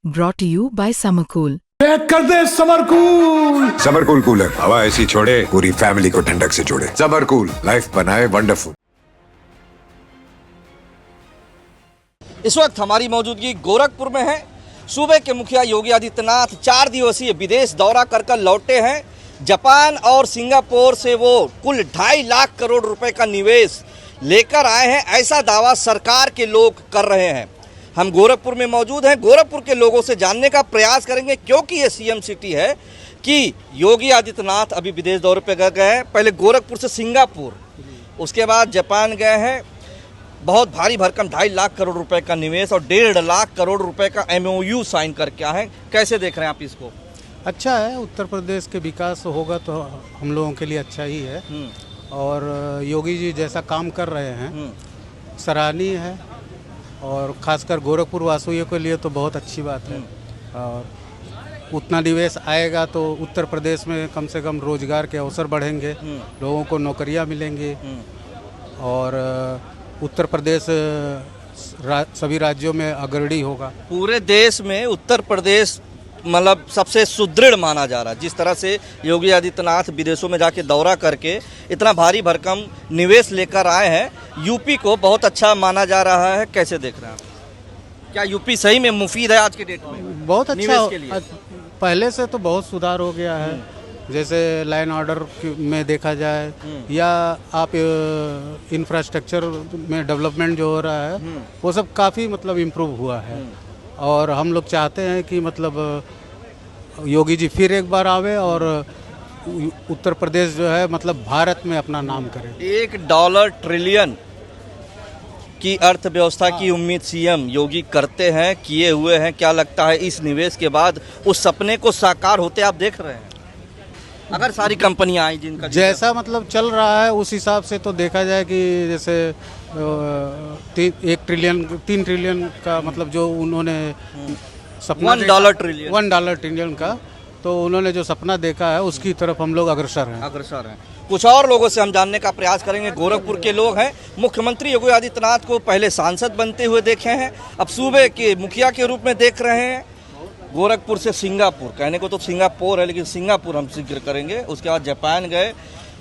brought to you by Summercool. Pack कर दे summer cool. Summer cool cooler हवा ऐसी छोड़े पूरी फैमिली को ठंडक से जोड़े। समरकूल लाइफ बनाए वंडरफुल। इस वक्त हमारी मौजूदगी गोरखपुर में है। सूबे के मुखिया योगी आदित्यनाथ 4 दिवसीय विदेश दौरा कर लौटे हैं। जापान और सिंगापुर से वो कुल 2.5 लाख करोड़ रुपए का निवेश लेकर आए हैं, ऐसा दावा सरकार के लोग कर रहे हैं। हम गोरखपुर में मौजूद हैं, गोरखपुर के लोगों से जानने का प्रयास करेंगे, क्योंकि ये सीएम सिटी है कि योगी आदित्यनाथ अभी विदेश दौरे पर गए हैं। पहले गोरखपुर से सिंगापुर, उसके बाद जापान गए हैं। बहुत भारी भरकम 2.5 लाख करोड़ रुपए का निवेश और 1.5 लाख करोड़ रुपए का MOU साइन करके आए हैं। कैसे देख रहे हैं आप इसको? अच्छा है, उत्तर प्रदेश के विकास होगा तो हम लोगों के लिए अच्छा ही है। और योगी जी जैसा काम कर रहे हैं सराहनीय है, और ख़ासकर गोरखपुर वासियों के लिए तो बहुत अच्छी बात है। और उतना निवेश आएगा तो उत्तर प्रदेश में कम से कम रोजगार के अवसर बढ़ेंगे, लोगों को नौकरियां मिलेंगी, और उत्तर प्रदेश सभी राज्यों में अग्रणी होगा। पूरे देश में उत्तर प्रदेश मतलब सबसे सुदृढ़ माना जा रहा है। जिस तरह से योगी आदित्यनाथ विदेशों में जाके दौरा करके इतना भारी भरकम निवेश लेकर आए हैं, यूपी को बहुत अच्छा माना जा रहा है। कैसे देख रहे हैं आप? क्या यूपी सही में मुफीद है आज के डेट में? बहुत अच्छा निवेश के लिए? पहले से तो बहुत सुधार हो गया है। जैसे लाइन ऑर्डर में देखा जाए या आप इंफ्रास्ट्रक्चर में डेवलपमेंट जो हो रहा है वो सब काफ़ी मतलब इम्प्रूव हुआ है। और हम लोग चाहते हैं कि मतलब योगी जी फिर एक बार आवे और उत्तर प्रदेश जो है मतलब भारत में अपना नाम करे। $1 ट्रिलियन की अर्थव्यवस्था की उम्मीद सीएम योगी करते हैं, किए हुए हैं। क्या लगता है इस निवेश के बाद उस सपने को साकार होते आप देख रहे हैं? अगर सारी कंपनियां आई जिनका जैसा मतलब चल रहा है उस हिसाब से तो देखा जाए कि जैसे 3 ट्रिलियन का मतलब जो उन्होंने सपना $1 ट्रिलियन का तो उन्होंने जो सपना देखा है उसकी तरफ हम लोग अग्रसर हैं। कुछ और लोगों से हम जानने का प्रयास करेंगे। गोरखपुर के लोग हैं। मुख्यमंत्री योगी आदित्यनाथ को पहले सांसद बनते हुए देखे हैं, अब सूबे के मुखिया के रूप में देख रहे हैं। गोरखपुर से सिंगापुर, कहने को तो सिंगापुर है लेकिन सिंगापुर हम जिक्र करेंगे। उसके बाद जापान गए।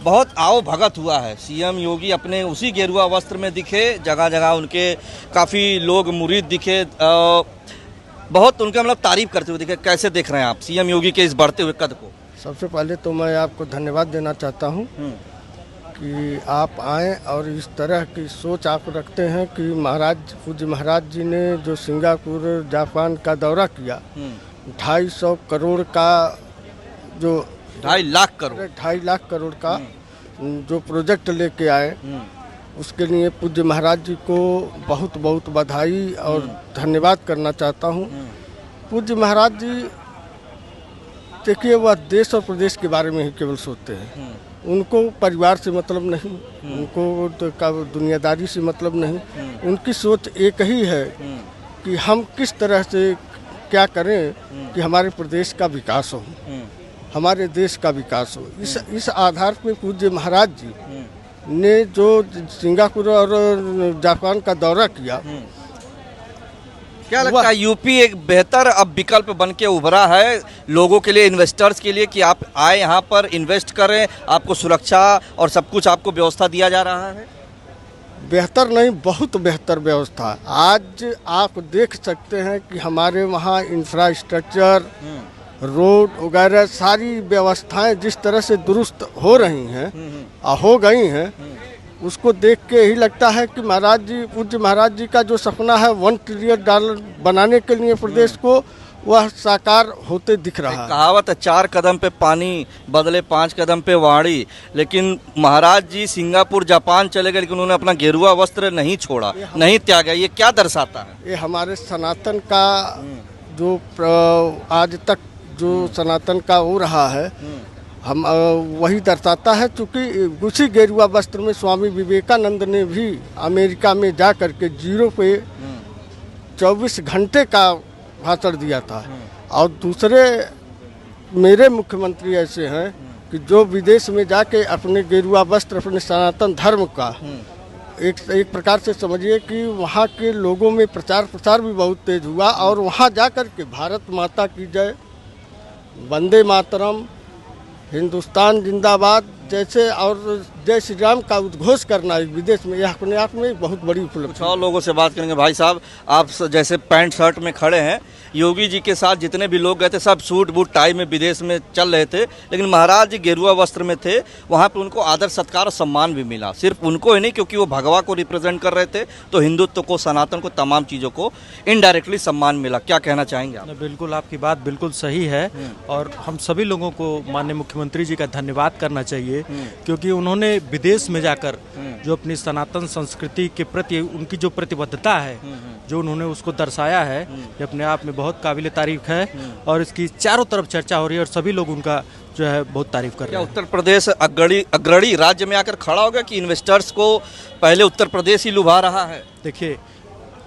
बहुत आओ भगत हुआ है। सीएम योगी अपने उसी गेरुआ वस्त्र में दिखे, जगह जगह उनके काफ़ी लोग मुरीद दिखे, बहुत उनके मतलब तारीफ करते हुए दिखे। कैसे देख रहे हैं आप सीएम योगी के इस बढ़ते हुए कद को? सबसे पहले तो मैं आपको धन्यवाद देना चाहता हूं कि आप आए और इस तरह की सोच आप रखते हैं कि पूज्य महाराज जी ने जो सिंगापुर जापान का दौरा किया, 250 करोड़ का जो 2.5 लाख करोड़ का जो प्रोजेक्ट लेके आए, उसके लिए पूज्य महाराज जी को बहुत बहुत बधाई और धन्यवाद करना चाहता हूं। पूज्य महाराज जी देखिए, वह देश और प्रदेश के बारे में ही केवल सोचते हैं। उनको परिवार से मतलब नहीं, उनको तो दुनियादारी से मतलब नहीं। उनकी सोच एक ही है कि हम किस तरह से क्या करें कि हमारे प्रदेश का विकास हो, हमारे देश का विकास हो। इस आधार पे पूज्य महाराज जी ने जो सिंगापुर और जापान का दौरा किया, क्या लगता है यूपी एक बेहतर अब विकल्प बन के उभरा है लोगों के लिए, इन्वेस्टर्स के लिए, कि आप आए यहाँ पर इन्वेस्ट करें, आपको सुरक्षा और सब कुछ आपको व्यवस्था दिया जा रहा है? बेहतर नहीं, बहुत बेहतर व्यवस्था। आज आप देख सकते हैं कि हमारे वहाँ इंफ्रास्ट्रक्चर, रोड वगैरह सारी व्यवस्थाएं जिस तरह से दुरुस्त हो रही हैं, हो गई हैं, उसको देख के ही लगता है कि महाराज जी, पूज्य महाराज जी का जो सपना है $1 ट्रिलियन बनाने के लिए प्रदेश को, वह साकार होते दिख रहा है। कहावत है 4 कदम पे पानी बदले 5 कदम पे वाणी। लेकिन महाराज जी सिंगापुर जापान चले गए लेकिन उन्होंने अपना गेरुआ वस्त्र नहीं छोड़ा, नहीं त्यागा। ये क्या दर्शाता है? ये हमारे सनातन का जो आज तक जो सनातन का हो रहा है, हम वही दर्शाता है। चूँकि उसी गेरुआ वस्त्र में स्वामी विवेकानंद ने भी अमेरिका में जा कर के 0 पे 24 घंटे का भाषण दिया था। और दूसरे मेरे मुख्यमंत्री ऐसे हैं कि जो विदेश में जाके अपने गेरुआ वस्त्र, अपने सनातन धर्म का एक प्रकार से समझिए कि वहाँ के लोगों में प्रचार प्रसार भी बहुत तेज हुआ और वहाँ जा कर के भारत माता की जय, वंदे मातरम, हिंदुस्तान जिंदाबाद जैसे और जय श्री राम का उद्घोष करना विदेश में, यह अपने आप में बहुत बड़ी उपलब्धि। कुछ और लोगों से बात करेंगे। भाई साहब, आप जैसे पैंट शर्ट में खड़े हैं, योगी जी के साथ जितने भी लोग गए थे सब सूट बूट टाई में विदेश में चल रहे थे, लेकिन महाराज जी गेरुआ वस्त्र में थे। वहाँ पे उनको आदर सत्कार और सम्मान भी मिला। सिर्फ उनको ही नहीं, क्योंकि वो भगवा को रिप्रेजेंट कर रहे थे, तो हिंदुत्व को, सनातन को, तमाम चीज़ों को इनडायरेक्टली सम्मान मिला। क्या कहना चाहेंगे आप? बिल्कुल, आपकी बात बिल्कुल सही है और हम सभी लोगों को माननीय मुख्यमंत्री जी का धन्यवाद करना चाहिए, क्योंकि उन्होंने विदेश में जाकर जो अपनी सनातन संस्कृति के प्रति उनकी जो प्रतिबद्धता है, जो उन्होंने उसको दर्शाया है, ये अपने आप में बहुत काबिल तारीफ है और इसकी चारों तरफ चर्चा हो रही है और सभी लोग उनका जो है बहुत तारीफ कर रहे हैं। उत्तर प्रदेश अग्रणी राज्य में आकर खड़ा हो गया कि इन्वेस्टर्स को पहले उत्तर प्रदेश ही लुभा रहा है? देखिए,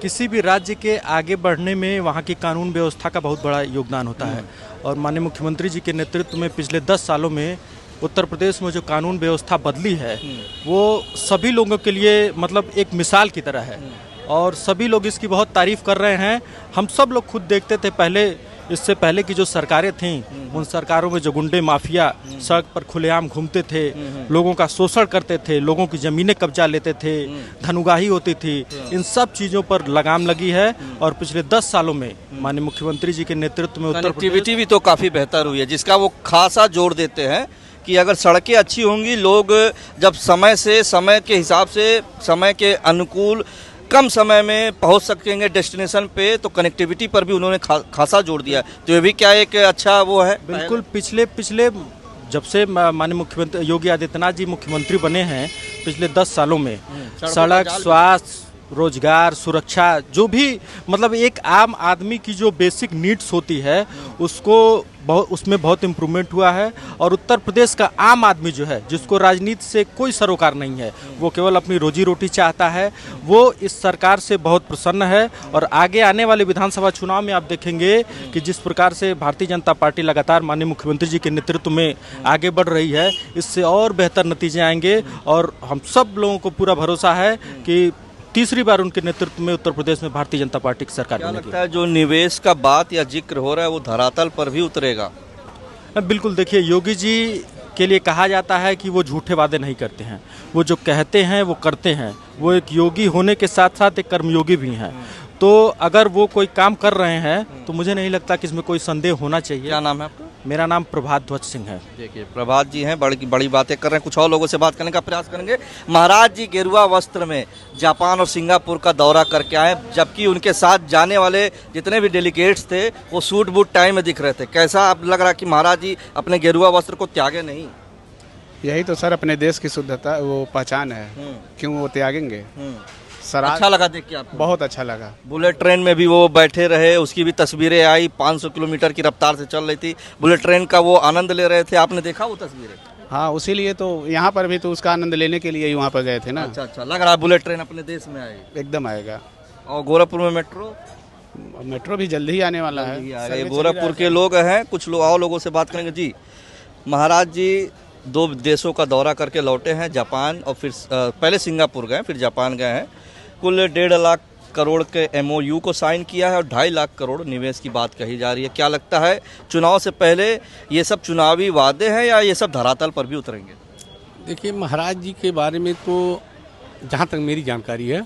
किसी भी राज्य के आगे बढ़ने में वहाँ की कानून व्यवस्था का बहुत बड़ा योगदान होता है और माननीय मुख्यमंत्री जी के नेतृत्व में पिछले 10 सालों में उत्तर प्रदेश में जो कानून व्यवस्था बदली है वो सभी लोगों के लिए मतलब एक मिसाल की तरह है और सभी लोग इसकी बहुत तारीफ कर रहे हैं। हम सब लोग खुद देखते थे पहले, इससे पहले की जो सरकारें थीं, उन सरकारों में जो गुंडे माफिया सड़क पर खुलेआम घूमते थे, लोगों का शोषण करते थे, लोगों की ज़मीनें कब्जा लेते थे, धनुगाही होती थी, इन सब चीज़ों पर लगाम लगी है और पिछले 10 सालों में माननीय मुख्यमंत्री जी के नेतृत्व में उत्तर प्रदेश भी तो काफ़ी बेहतर हुई है, जिसका वो खासा जोर देते हैं कि अगर सड़कें अच्छी होंगी, लोग जब समय से, समय के हिसाब से, समय के अनुकूल कम समय में पहुंच सकेंगे डेस्टिनेशन पे, तो कनेक्टिविटी पर भी उन्होंने खासा जोर दिया है। तो ये भी क्या एक अच्छा वो है? बिल्कुल, पिछले जब से माननीय मुख्यमंत्री योगी आदित्यनाथ जी मुख्यमंत्री बने हैं, पिछले 10 सालों में सड़क, स्वास्थ्य, रोजगार, सुरक्षा, जो भी मतलब एक आम आदमी की जो बेसिक नीड्स होती है उसमें बहुत इम्प्रूवमेंट हुआ है और उत्तर प्रदेश का आम आदमी जो है, जिसको राजनीति से कोई सरोकार नहीं है, वो केवल अपनी रोजी रोटी चाहता है, वो इस सरकार से बहुत प्रसन्न है और आगे आने वाले विधानसभा चुनाव में आप देखेंगे कि जिस प्रकार से भारतीय जनता पार्टी लगातार माननीय मुख्यमंत्री जी के नेतृत्व में आगे बढ़ रही है, इससे और बेहतर नतीजे आएंगे और हम सब लोगों को पूरा भरोसा है कि तीसरी बार उनके नेतृत्व में उत्तर प्रदेश में भारतीय जनता पार्टी की सरकार बनेगी। लगता है जो निवेश का बात या जिक्र हो रहा है वो धरातल पर भी उतरेगा? बिल्कुल, देखिए, योगी जी के लिए कहा जाता है कि वो झूठे वादे नहीं करते हैं, वो जो कहते हैं वो करते हैं। वो एक योगी होने के साथ साथ एक कर्मयोगी भी हैं, तो अगर वो कोई काम कर रहे हैं तो मुझे नहीं लगता कि इसमें कोई संदेह होना चाहिए। क्या नाम है आपका? मेरा नाम प्रभात ध्वज सिंह है। देखिए, प्रभात जी हैं, बड़ी बातें कर रहे हैं। कुछ और लोगों से बात करने का प्रयास करेंगे। महाराज जी गेरुआ वस्त्र में जापान और सिंगापुर का दौरा करके आए, जबकि उनके साथ जाने वाले जितने भी डेलीगेट्स थे वो सूट बूट टाई में दिख रहे थे। कैसा आप लग रहा कि महाराज जी अपने गेरुआ वस्त्र को त्यागे नहीं? यही तो सर अपने देश की शुद्धता, वो पहचान है, क्यों वो त्यागेंगे? अच्छा लगा देख के आपको? बहुत अच्छा लगा। बुलेट ट्रेन में भी वो बैठे रहे, उसकी भी तस्वीरें आई, 500 किलोमीटर की रफ्तार से चल रही थी बुलेट ट्रेन का, वो आनंद ले रहे थे। आपने देखा वो तस्वीरें? हाँ, उसी लिए तो यहाँ पर भी तो उसका आनंद लेने के लिए ही वहाँ पर गए थे ना। अच्छा, लग रहा है बुलेट ट्रेन अपने देश में आएगी? एकदम आएगा। और गोरखपुर में मेट्रो भी जल्दी ही आने वाला है। गोरखपुर के लोग हैं, कुछ लोग और लोगों से बात करेंगे। जी, महाराज जी 2 देशों का दौरा करके लौटे हैं, जापान और फिर पहले सिंगापुर गए, फिर जापान गए हैं। कुल 1.5 लाख करोड़ के MOU को साइन किया है और 2.5 लाख करोड़ निवेश की बात कही जा रही है। क्या लगता है, चुनाव से पहले ये सब चुनावी वादे हैं या ये सब धरातल पर भी उतरेंगे? देखिए, महाराज जी के बारे में तो जहाँ तक मेरी जानकारी है,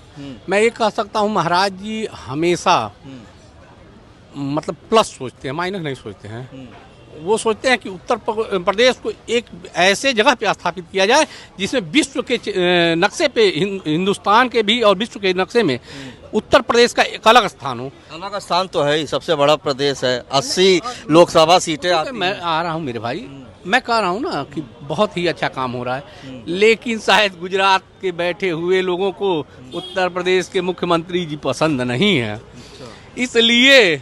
मैं ये कह सकता हूँ, महाराज जी हमेशा मतलब प्लस सोचते हैं, माइनस नहीं सोचते हैं। वो सोचते हैं कि उत्तर प्रदेश को एक ऐसे जगह पे स्थापित किया जाए जिसमें विश्व के नक्शे पे, हिंदुस्तान के भी और विश्व के नक्शे में उत्तर प्रदेश का एक अलग स्थान हो। अलग स्थान तो है ही, सबसे बड़ा प्रदेश है, 80 लोकसभा सीटें आती हैं। मैं आ रहा हूँ मेरे भाई, मैं कह रहा हूँ ना कि बहुत ही अच्छा काम हो रहा है, लेकिन शायद गुजरात के बैठे हुए लोगों को उत्तर प्रदेश के मुख्यमंत्री जी पसंद नहीं है, इसलिए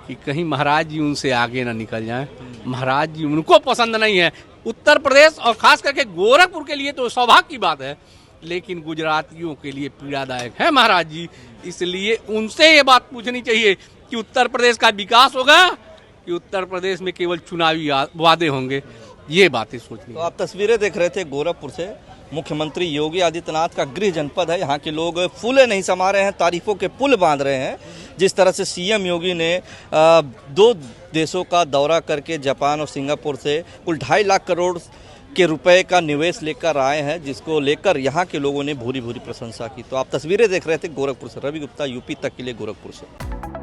कि कहीं महाराज जी उनसे आगे ना निकल जाएं। महाराज जी उनको पसंद नहीं है। उत्तर प्रदेश और खास करके गोरखपुर के लिए तो सौभाग्य की बात है, लेकिन गुजरातियों के लिए पीड़ादायक है महाराज जी। इसलिए उनसे ये बात पूछनी चाहिए कि उत्तर प्रदेश का विकास होगा कि उत्तर प्रदेश में केवल चुनावी वादे होंगे, ये बातें सोचनी। तो आप तस्वीरें देख रहे थे गोरखपुर से, मुख्यमंत्री योगी आदित्यनाथ का गृह जनपद है। यहाँ के लोग फूले नहीं समा रहे हैं, तारीफों के पुल बांध रहे हैं। जिस तरह से सीएम योगी ने 2 देशों का दौरा करके जापान और सिंगापुर से कुल 2.5 लाख करोड़ के रुपए का निवेश लेकर आए हैं, जिसको लेकर यहाँ के लोगों ने भूरी भूरी प्रशंसा की। तो आप तस्वीरें देख रहे थे गोरखपुर से। रवि गुप्ता, यूपी तक के लिए गोरखपुर से।